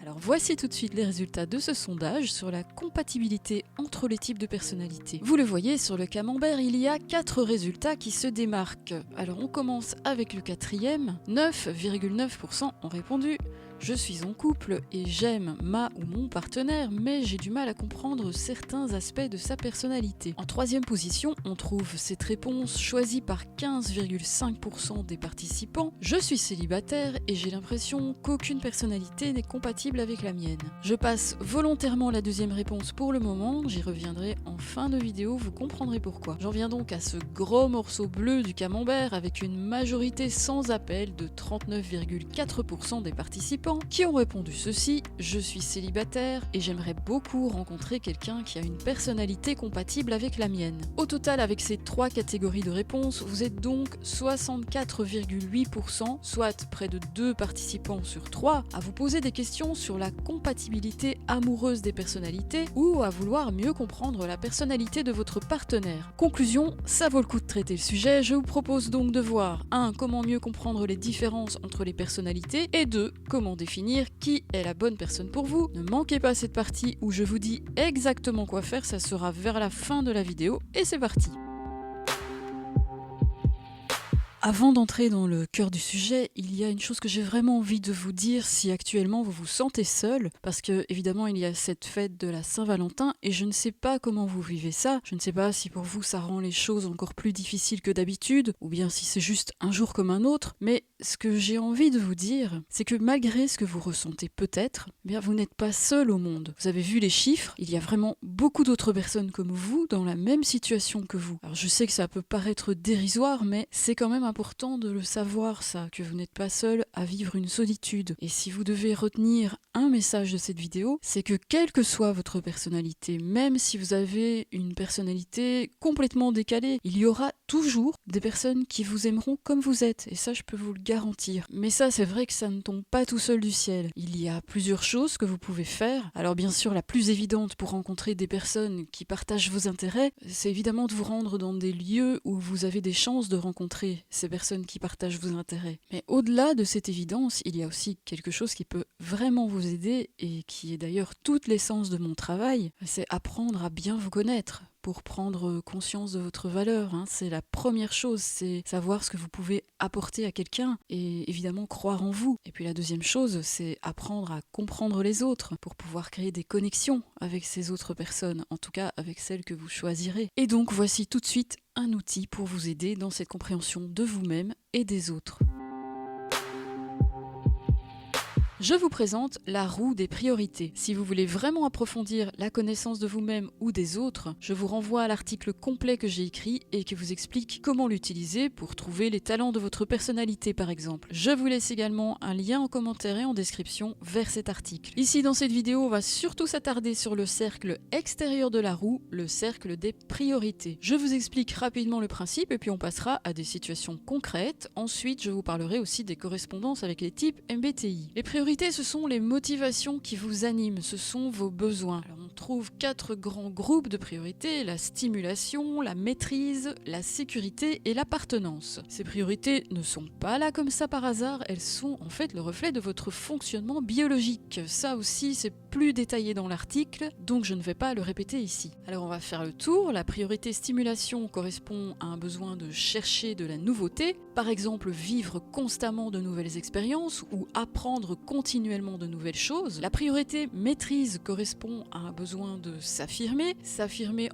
Alors voici tout de suite les résultats de ce sondage sur la compatibilité entre les types de personnalités. Vous le voyez, sur le camembert, il y a 4 résultats qui se démarquent. Alors on commence avec le quatrième. 9,9% ont répondu « Je suis en couple et j'aime ma ou mon partenaire, mais j'ai du mal à comprendre certains aspects de sa personnalité. » En troisième position, on trouve cette réponse choisie par 15,5% des participants. « Je suis célibataire et j'ai l'impression qu'aucune personnalité n'est compatible avec la mienne. » Je passe volontairement la deuxième réponse pour le moment, j'y reviendrai en fin de vidéo, vous comprendrez pourquoi. J'en viens donc à ce gros morceau bleu du camembert avec une majorité sans appel de 39,4% des participants qui ont répondu ceci: « Je suis célibataire et j'aimerais beaucoup rencontrer quelqu'un qui a une personnalité compatible avec la mienne. » Au total, avec ces 3 catégories de réponses, vous êtes donc 64,8%, soit près de 2 participants sur 3, à vous poser des questions sur la compatibilité amoureuse des personnalités ou à vouloir mieux comprendre la personnalité de votre partenaire. Conclusion, ça vaut le coup de traiter le sujet. Je vous propose donc de voir 1. Comment mieux comprendre les différences entre les personnalités et 2. Comment définir qui est la bonne personne pour vous. Ne manquez pas cette partie où je vous dis exactement quoi faire, ça sera vers la fin de la vidéo et c'est parti. Avant d'entrer dans le cœur du sujet, il y a une chose que j'ai vraiment envie de vous dire si actuellement vous vous sentez seul, parce que évidemment il y a cette fête de la Saint-Valentin et je ne sais pas comment vous vivez ça, je ne sais pas si pour vous ça rend les choses encore plus difficiles que d'habitude, ou bien si c'est juste un jour comme un autre, mais ce que j'ai envie de vous dire, c'est que malgré ce que vous ressentez peut-être, eh bien vous n'êtes pas seul au monde. Vous avez vu les chiffres, il y a vraiment beaucoup d'autres personnes comme vous dans la même situation que vous. Alors je sais que ça peut paraître dérisoire, mais c'est quand même important de le savoir ça, que vous n'êtes pas seul à vivre une solitude. Et si vous devez retenir un message de cette vidéo, c'est que quelle que soit votre personnalité, même si vous avez une personnalité complètement décalée, il y aura toujours des personnes qui vous aimeront comme vous êtes, et ça je peux vous le garantir. Mais ça c'est vrai que ça ne tombe pas tout seul du ciel. Il y a plusieurs choses que vous pouvez faire. Alors bien sûr la plus évidente pour rencontrer des personnes qui partagent vos intérêts, c'est évidemment de vous rendre dans des lieux où vous avez des chances de rencontrer ces personnes qui partagent vos intérêts. Mais au-delà de cette évidence, il y a aussi quelque chose qui peut vraiment vous aider et qui est d'ailleurs toute l'essence de mon travail, c'est apprendre à bien vous connaître pour prendre conscience de votre valeur. C'est la première chose, c'est savoir ce que vous pouvez apporter à quelqu'un et évidemment croire en vous. Et puis la deuxième chose, c'est apprendre à comprendre les autres pour pouvoir créer des connexions avec ces autres personnes, en tout cas avec celles que vous choisirez. Et donc voici tout de suite un outil pour vous aider dans cette compréhension de vous-même et des autres. Je vous présente la roue des priorités. Si vous voulez vraiment approfondir la connaissance de vous-même ou des autres, je vous renvoie à l'article complet que j'ai écrit et qui vous explique comment l'utiliser pour trouver les talents de votre personnalité par exemple. Je vous laisse également un lien en commentaire et en description vers cet article. Ici dans cette vidéo, on va surtout s'attarder sur le cercle extérieur de la roue, le cercle des priorités. Je vous explique rapidement le principe et puis on passera à des situations concrètes. Ensuite, je vous parlerai aussi des correspondances avec les types MBTI. Les priorités, ce sont les motivations qui vous animent, ce sont vos besoins. Alors on trouve 4 grands groupes de priorités: la stimulation, la maîtrise, la sécurité et l'appartenance. Ces priorités ne sont pas là comme ça par hasard, elles sont en fait le reflet de votre fonctionnement biologique. Ça aussi c'est plus détaillé dans l'article, donc je ne vais pas le répéter ici. Alors on va faire le tour. La priorité stimulation correspond à un besoin de chercher de la nouveauté, par exemple vivre constamment de nouvelles expériences ou apprendre continuellement de nouvelles choses. La priorité maîtrise correspond à un besoin de s'affirmer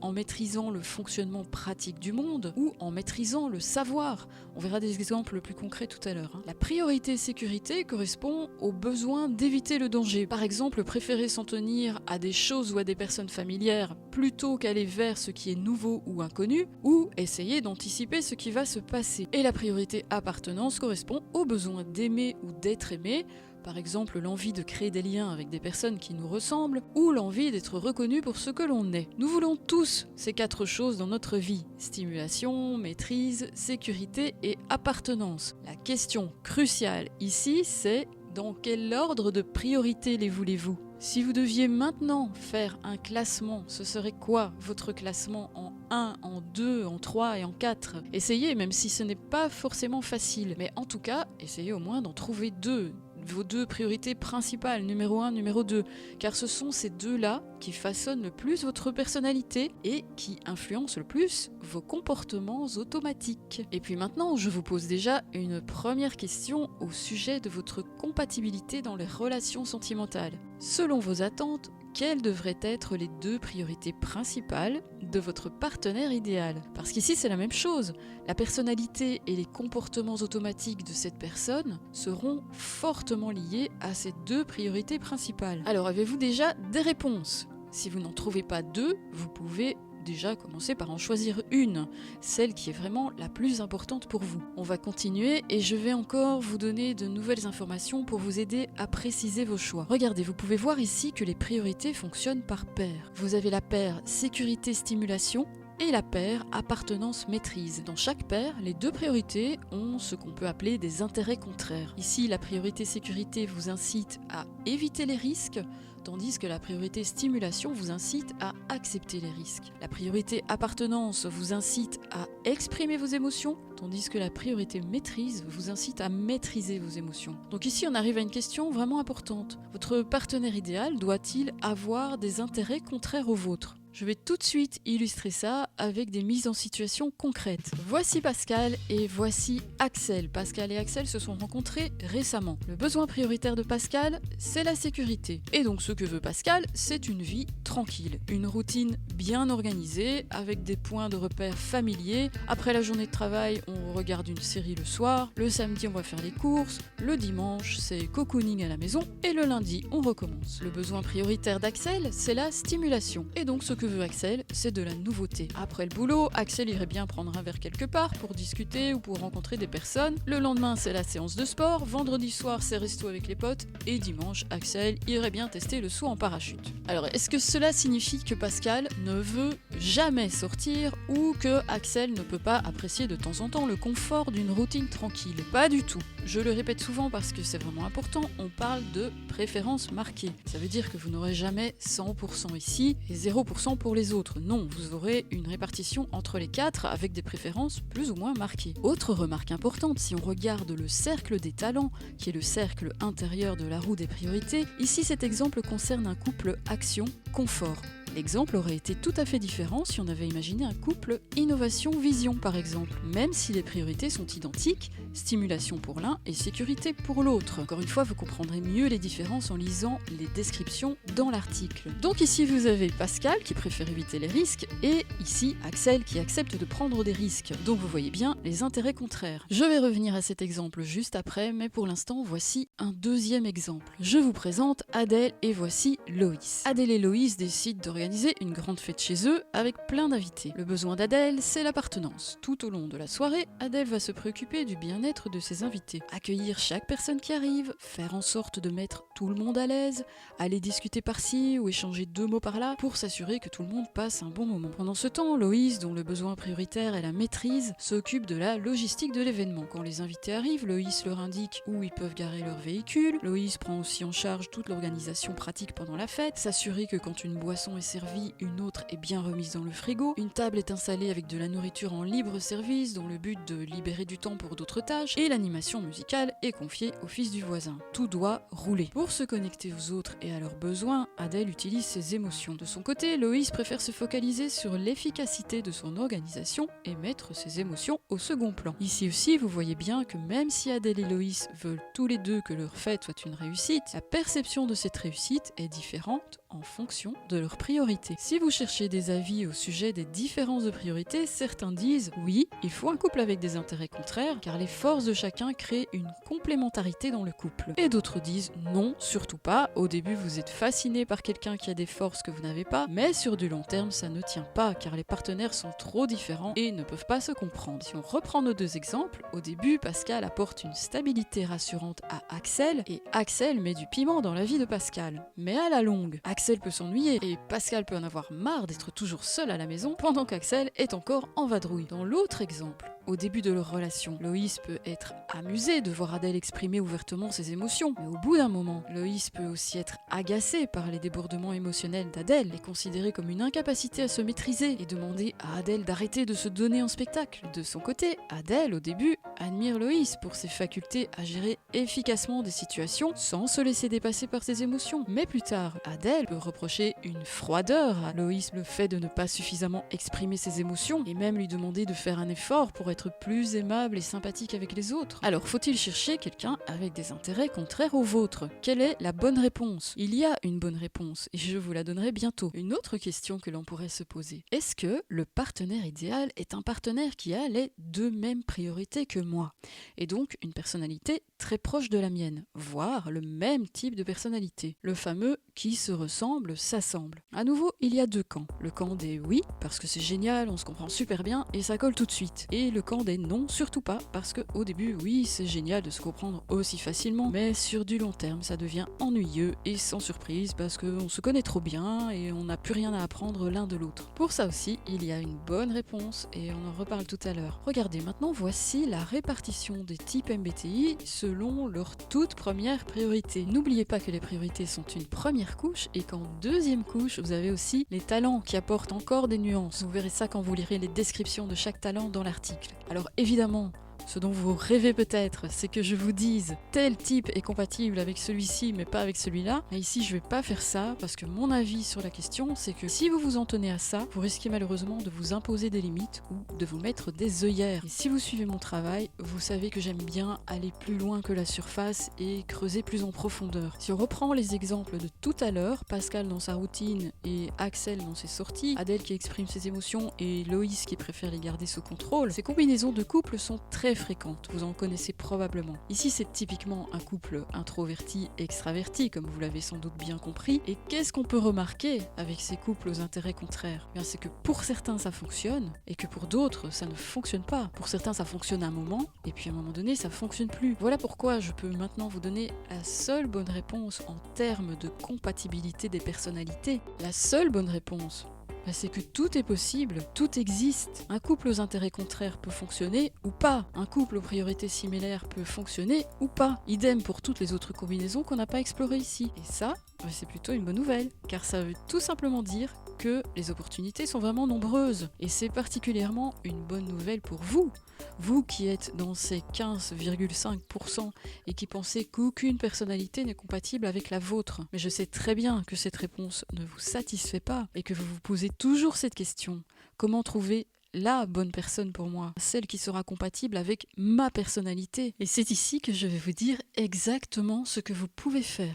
en maîtrisant le fonctionnement pratique du monde ou en maîtrisant le savoir. On verra des exemples plus concrets tout à l'heure. La priorité sécurité correspond au besoin d'éviter le danger. Par exemple, préférer s'en tenir à des choses ou à des personnes familières plutôt qu'aller vers ce qui est nouveau ou inconnu, ou essayer d'anticiper ce qui va se passer. Et la priorité appartenance correspond au besoin d'aimer ou d'être aimé, par exemple l'envie de créer des liens avec des personnes qui nous ressemblent, ou l'envie d'être reconnu pour ce que l'on est. Nous voulons tous ces 4 choses dans notre vie: stimulation, maîtrise, sécurité et appartenance. La question cruciale ici, c'est dans quel ordre de priorité les voulez-vous ? Si vous deviez maintenant faire un classement, ce serait quoi votre classement en 1, en 2, en 3 et en 4 ? Essayez, même si ce n'est pas forcément facile, mais en tout cas, essayez au moins d'en trouver 2. vos deux priorités principales, numéro 1, numéro 2, car ce sont ces deux-là qui façonnent le plus votre personnalité et qui influencent le plus vos comportements automatiques. Et puis maintenant, je vous pose déjà une première question au sujet de votre compatibilité dans les relations sentimentales. Selon vos attentes, quelles devraient être les deux priorités principales de votre partenaire idéal? Parce qu'ici c'est la même chose, la personnalité et les comportements automatiques de cette personne seront fortement liés à ces deux priorités principales. Alors avez-vous déjà des réponses? Si vous n'en trouvez pas deux, vous pouvez déjà commencer par en choisir une, celle qui est vraiment la plus importante pour vous. On va continuer et je vais encore vous donner de nouvelles informations pour vous aider à préciser vos choix. Regardez, vous pouvez voir ici que les priorités fonctionnent par paire. Vous avez la paire sécurité-stimulation et la paire appartenance-maîtrise. Dans chaque paire, les deux priorités ont ce qu'on peut appeler des intérêts contraires. Ici, la priorité sécurité vous incite à éviter les risques, tandis que la priorité stimulation vous incite à accepter les risques. La priorité appartenance vous incite à exprimer vos émotions, tandis que la priorité maîtrise vous incite à maîtriser vos émotions. Donc ici, on arrive à une question vraiment importante. Votre partenaire idéal doit-il avoir des intérêts contraires aux vôtres ? Je vais tout de suite illustrer ça avec des mises en situation concrètes. Voici Pascal et voici Axel. Pascal et Axel se sont rencontrés récemment. Le besoin prioritaire de Pascal, c'est la sécurité. Et donc ce que veut Pascal, c'est une vie tranquille. Une routine bien organisée, avec des points de repère familiers. Après la journée de travail, on regarde une série le soir. Le samedi, on va faire les courses. Le dimanche, c'est cocooning à la maison. Et le lundi, on recommence. Le besoin prioritaire d'Axel, c'est la stimulation. Et donc ce que veut Axel, c'est de la nouveauté. Après le boulot, Axel irait bien prendre un verre quelque part pour discuter ou pour rencontrer des personnes. Le lendemain, c'est la séance de sport. Vendredi soir, c'est resto avec les potes. Et dimanche, Axel irait bien tester le saut en parachute. Alors, est-ce que cela signifie que Pascal ne veut jamais sortir ou que Axel ne peut pas apprécier de temps en temps le confort d'une routine tranquille? Pas du tout. Je le répète souvent parce que c'est vraiment important, on parle de préférence marquée. Ça veut dire que vous n'aurez jamais 100% ici et 0% pour les autres. Non, vous aurez une répartition entre les quatre avec des préférences plus ou moins marquées. Autre remarque importante, si on regarde le cercle des talents, qui est le cercle intérieur de la roue des priorités, ici cet exemple concerne un couple action-confort. L'exemple aurait été tout à fait différent si on avait imaginé un couple innovation-vision par exemple. Même si les priorités sont identiques, stimulation pour l'un et sécurité pour l'autre. Encore une fois, vous comprendrez mieux les différences en lisant les descriptions dans l'article. Donc ici vous avez Pascal qui préfère éviter les risques et ici Axel qui accepte de prendre des risques. Donc vous voyez bien les intérêts contraires. Je vais revenir à cet exemple juste après, mais pour l'instant voici un deuxième exemple. Je vous présente Adèle et voici Loïs. Adèle et Loïs décident d'organiser une grande fête chez eux avec plein d'invités. Le besoin d'Adèle, c'est l'appartenance. Tout au long de la soirée, Adèle va se préoccuper du bien-être de ses invités. Accueillir chaque personne qui arrive, faire en sorte de mettre tout le monde à l'aise, aller discuter par-ci ou échanger 2 mots par-là pour s'assurer que tout le monde passe un bon moment. Pendant ce temps, Loïs, dont le besoin prioritaire est la maîtrise, s'occupe de la logistique de l'événement. Quand les invités arrivent, Loïs leur indique où ils peuvent garer leur véhicule. Loïs prend aussi en charge toute l'organisation pratique pendant la fête, s'assurer que quand une boisson est servie, une autre est bien remise dans le frigo. Une table est installée avec de la nourriture en libre service dans le but de libérer du temps pour d'autres tâches et l'animation musicale est confiée au fils du voisin. Tout doit rouler. Pour se connecter aux autres et à leurs besoins, Adèle utilise ses émotions. De son côté, Loïs préfère se focaliser sur l'efficacité de son organisation et mettre ses émotions au second plan. Ici aussi, vous voyez bien que même si Adèle et Loïs veulent tous les deux que leur fête soit une réussite, la perception de cette réussite est différente en fonction de leurs priorités. Si vous cherchez des avis au sujet des différences de priorités, certains disent oui, il faut un couple avec des intérêts contraires car les forces de chacun créent une complémentarité dans le couple. Et d'autres disent non, surtout pas. Au début, vous êtes fasciné par quelqu'un qui a des forces que vous n'avez pas, mais sur du long terme, ça ne tient pas car les partenaires sont trop différents et ne peuvent pas se comprendre. Si on reprend nos deux exemples, au début, Pascal apporte une stabilité rassurante à Axel et Axel met du piment dans la vie de Pascal. Mais à la longue, Axel peut s'ennuyer et Pascal peut en avoir marre d'être toujours seul à la maison pendant qu'Axel est encore en vadrouille. Dans l'autre exemple, au début de leur relation. Loïs peut être amusé de voir Adèle exprimer ouvertement ses émotions, mais au bout d'un moment, Loïs peut aussi être agacé par les débordements émotionnels d'Adèle, les considérer comme une incapacité à se maîtriser et demander à Adèle d'arrêter de se donner en spectacle. De son côté, Adèle, au début, admire Loïs pour ses facultés à gérer efficacement des situations sans se laisser dépasser par ses émotions. Mais plus tard, Adèle peut reprocher une froideur à Loïs, le fait de ne pas suffisamment exprimer ses émotions et même lui demander de faire un effort pour être plus aimable et sympathique avec les autres. Alors faut-il chercher quelqu'un avec des intérêts contraires aux vôtres? Quelle est la bonne réponse? Il y a une bonne réponse et je vous la donnerai bientôt. Une autre question que l'on pourrait se poser: est-ce que le partenaire idéal est un partenaire qui a les deux mêmes priorités que moi et donc une personnalité très proche de la mienne, voire le même type de personnalité? Le fameux qui se ressemble s'assemble. À nouveau, il y a deux camps. Le camp des oui, parce que c'est génial, on se comprend super bien et ça colle tout de suite. Et le camp des non, surtout pas, parce que au début, oui, c'est génial de se comprendre aussi facilement, mais sur du long terme, ça devient ennuyeux et sans surprise parce qu'on se connaît trop bien et on n'a plus rien à apprendre l'un de l'autre. Pour ça aussi, il y a une bonne réponse et on en reparle tout à l'heure. Regardez, maintenant voici la répartition des types MBTI selon leur toute première priorité. N'oubliez pas que les priorités sont une première couche et qu'en deuxième couche, vous avez aussi les talents qui apportent encore des nuances. Vous verrez ça quand vous lirez les descriptions de chaque talent dans l'article. Alors évidemment, ce dont vous rêvez peut-être, c'est que je vous dise tel type est compatible avec celui-ci mais pas avec celui-là. Et ici, je vais pas faire ça parce que mon avis sur la question, c'est que si vous vous en tenez à ça, vous risquez malheureusement de vous imposer des limites ou de vous mettre des œillères. Et si vous suivez mon travail, vous savez que j'aime bien aller plus loin que la surface et creuser plus en profondeur. Si on reprend les exemples de tout à l'heure, Pascal dans sa routine et Axel dans ses sorties, Adèle qui exprime ses émotions et Loïs qui préfère les garder sous contrôle, ces combinaisons de couples sont très fréquentes, vous en connaissez probablement. Ici, c'est typiquement un couple introverti-extraverti, comme vous l'avez sans doute bien compris. Et qu'est-ce qu'on peut remarquer avec ces couples aux intérêts contraires? Bien, c'est que pour certains, ça fonctionne, et que pour d'autres, ça ne fonctionne pas. Pour certains, ça fonctionne un moment, et puis à un moment donné, ça fonctionne plus. Voilà pourquoi je peux maintenant vous donner la seule bonne réponse en termes de compatibilité des personnalités. La seule bonne réponse, c'est que tout est possible, tout existe. Un couple aux intérêts contraires peut fonctionner ou pas. Un couple aux priorités similaires peut fonctionner ou pas. Idem pour toutes les autres combinaisons qu'on n'a pas explorées ici. Et ça, c'est plutôt une bonne nouvelle, car ça veut tout simplement dire que les opportunités sont vraiment nombreuses. Et c'est particulièrement une bonne nouvelle pour vous. Vous qui êtes dans ces 15,5% et qui pensez qu'aucune personnalité n'est compatible avec la vôtre. Mais je sais très bien que cette réponse ne vous satisfait pas et que vous vous posez toujours cette question. Comment trouver la bonne personne pour moi, celle qui sera compatible avec ma personnalité? Et c'est ici que je vais vous dire exactement ce que vous pouvez faire.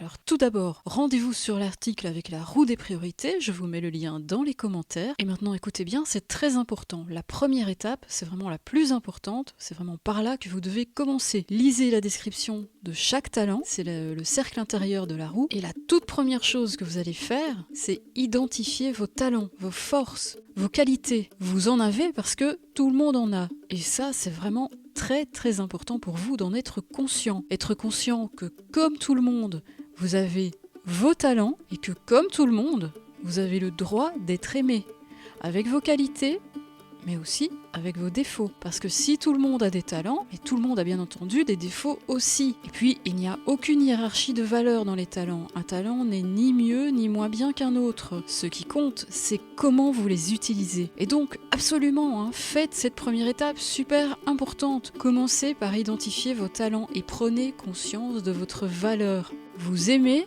Alors tout d'abord, rendez-vous sur l'article avec la roue des priorités, je vous mets le lien dans les commentaires. Et maintenant écoutez bien, c'est très important. La première étape, c'est vraiment la plus importante, c'est vraiment par là que vous devez commencer. Lisez la description de chaque talent, c'est le cercle intérieur de la roue. Et la toute première chose que vous allez faire, c'est identifier vos talents, vos forces, vos qualités. Vous en avez parce que tout le monde en a. Et ça, c'est vraiment très très important pour vous d'en être conscient. Être conscient que comme tout le monde, vous avez vos talents et que comme tout le monde, vous avez le droit d'être aimé. Avec vos qualités, mais aussi avec vos défauts. Parce que si tout le monde a des talents, et tout le monde a bien entendu des défauts aussi. Et puis, il n'y a aucune hiérarchie de valeur dans les talents. Un talent n'est ni mieux ni moins bien qu'un autre. Ce qui compte, c'est comment vous les utilisez. Et donc, absolument, faites cette première étape super importante. Commencez par identifier vos talents et prenez conscience de votre valeur. Vous aimez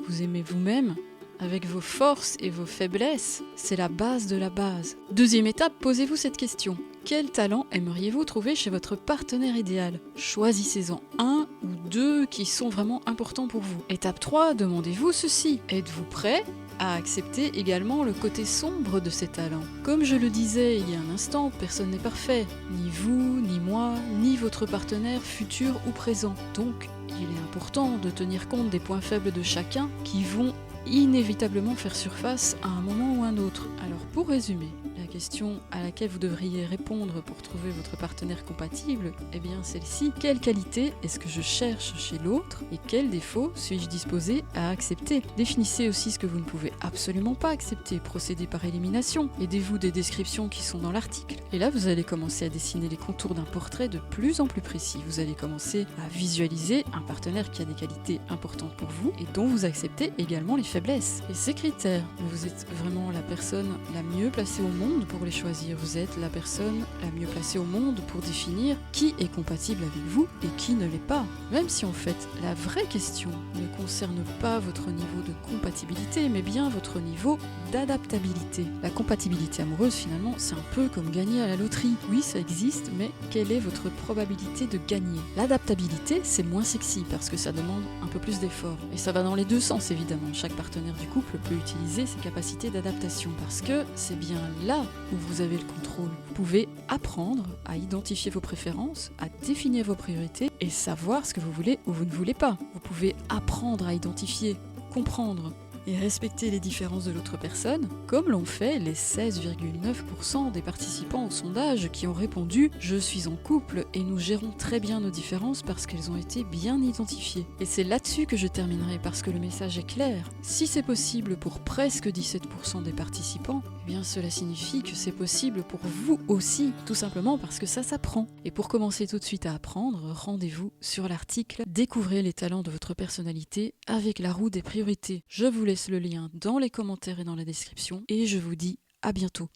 vous-même, avec vos forces et vos faiblesses, c'est la base de la base. Deuxième étape, posez-vous cette question. Quel talent aimeriez-vous trouver chez votre partenaire idéal? Choisissez-en un ou deux qui sont vraiment importants pour vous. Étape 3, demandez-vous ceci. Êtes-vous prêt à accepter également le côté sombre de ces talents? Comme je le disais il y a un instant, personne n'est parfait. Ni vous, ni moi, ni votre partenaire futur ou présent. Donc, il est important de tenir compte des points faibles de chacun qui vont inévitablement faire surface à un moment ou un autre. Alors pour résumer, la question à laquelle vous devriez répondre pour trouver votre partenaire compatible, eh bien celle-ci: quelle qualité est-ce que je cherche chez l'autre et quels défauts suis-je disposé à accepter? Définissez aussi ce que vous ne pouvez absolument pas accepter, procédez par élimination, aidez-vous des descriptions qui sont dans l'article. Et là vous allez commencer à dessiner les contours d'un portrait de plus en plus précis. Vous allez commencer à visualiser un partenaire qui a des qualités importantes pour vous et dont vous acceptez également les faiblesses. Et ces critères, vous êtes vraiment la personne la mieux placée au monde pour les choisir. Vous êtes la personne la mieux placée au monde pour définir qui est compatible avec vous et qui ne l'est pas. Même si en fait la vraie question ne concerne pas votre niveau de compatibilité, mais bien votre niveau d'adaptabilité. La compatibilité amoureuse finalement, c'est un peu comme gagner à la loterie. Oui, ça existe, mais quelle est votre probabilité de gagner? L'adaptabilité, c'est moins sexy parce que ça demande un peu plus d'efforts. Et ça va dans les deux sens évidemment. Chaque partenaire du couple peut utiliser ses capacités d'adaptation parce que c'est bien là où vous avez le contrôle. Vous pouvez apprendre à identifier vos préférences, à définir vos priorités et savoir ce que vous voulez ou vous ne voulez pas. Vous pouvez apprendre à identifier, comprendre et respecter les différences de l'autre personne, comme l'ont fait les 16,9% des participants au sondage qui ont répondu « Je suis en couple et nous gérons très bien nos différences parce qu'elles ont été bien identifiées ». Et c'est là-dessus que je terminerai parce que le message est clair. Si c'est possible pour presque 17% des participants, eh bien cela signifie que c'est possible pour vous aussi, tout simplement parce que ça s'apprend. Et pour commencer tout de suite à apprendre, rendez-vous sur l'article « Découvrez les talents de votre personnalité avec la roue des priorités ». Je vous laisse le lien dans les commentaires et dans la description et je vous dis à bientôt.